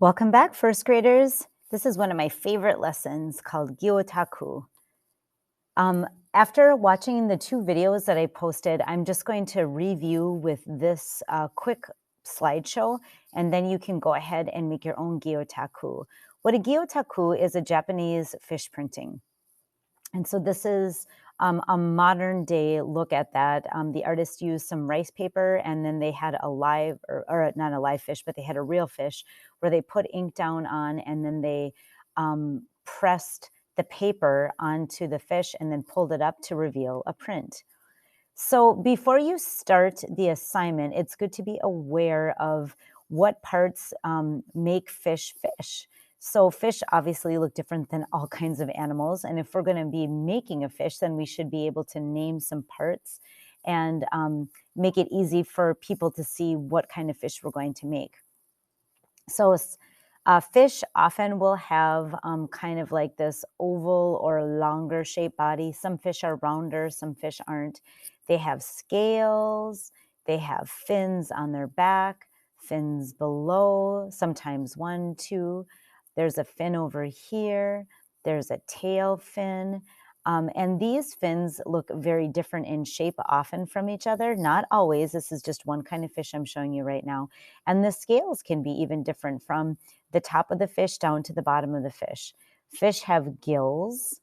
Welcome back, first graders. This is one of my favorite lessons called Gyotaku. After watching the two videos that I posted, I'm just going to review with this quick slideshow, and then you can go ahead and make your own Gyotaku. What a Gyotaku is a Japanese fish printing. And so this is a modern day look at that. The artist used some rice paper, and then they had a live, or not a live fish, but they had a real fish where they put ink down on, and then they pressed the paper onto the fish and then pulled it up to reveal a print. So before you start the assignment, it's good to be aware of what parts make fish fish. So fish obviously look different than all kinds of animals. And if we're going to be making a fish, then we should be able to name some parts and make it easy for people to see what kind of fish we're going to make. So fish often will have kind of like this oval or longer shaped body. Some fish are rounder, some fish aren't. They have scales, they have fins on their back, fins below, sometimes one, two. There's a fin over here. There's a tail fin. And these fins look very different in shape often from each other. Not always. This is just one kind of fish I'm showing you right now. And the scales can be even different from the top of the fish down to the bottom of the fish. Fish have gills.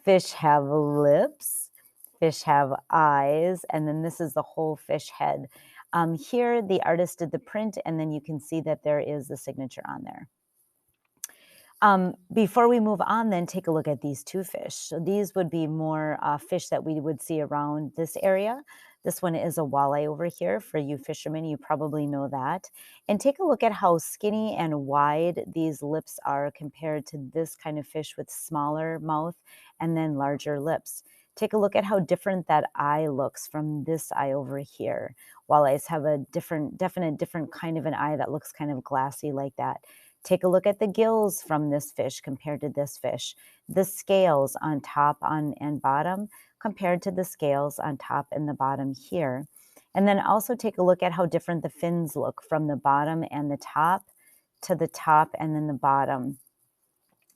Fish have lips. Fish have eyes. And then this is the whole fish head. Here, the artist did the print, and then you can see that there is the signature on there. Before we move on, then take a look at these two fish. So these would be more fish that we would see around this area. This one is a walleye over here. For you fishermen, you probably know that. And take a look at how skinny and wide these lips are compared to this kind of fish with smaller mouth and then larger lips. Take a look at how different that eye looks from this eye over here. Walleyes have a different kind of an eye that looks kind of glassy like that. Take a look at the gills from this fish compared to this fish. The scales on top and bottom compared to the scales on top and the bottom here. And then also take a look at how different the fins look from the bottom and the top to the top and then the bottom.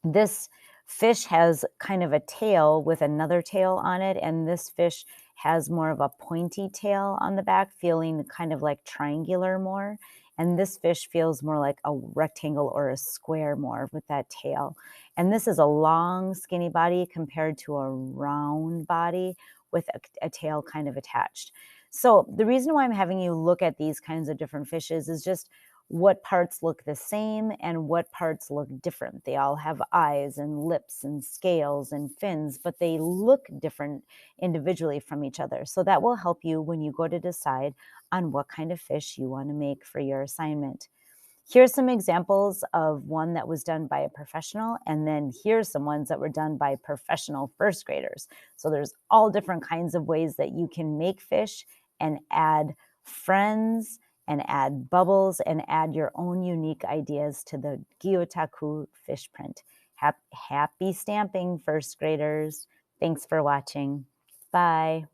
This fish has kind of a tail with another tail on it, and this fish has more of a pointy tail on the back, feeling kind of like triangular more. And this fish feels more like a rectangle or a square more with that tail. And this is a long, skinny body compared to a round body with a tail kind of attached. So the reason why I'm having you look at these kinds of different fishes is just what parts look the same and what parts look different. They all have eyes and lips and scales and fins, but they look different individually from each other. So that will help you when you go to decide on what kind of fish you want to make for your assignment. Here's some examples of one that was done by a professional, and then here's some ones that were done by professional first graders. So there's all different kinds of ways that you can make fish and add friends and add bubbles and add your own unique ideas to the Gyotaku fish print. Happy stamping, first graders. Thanks for watching. Bye.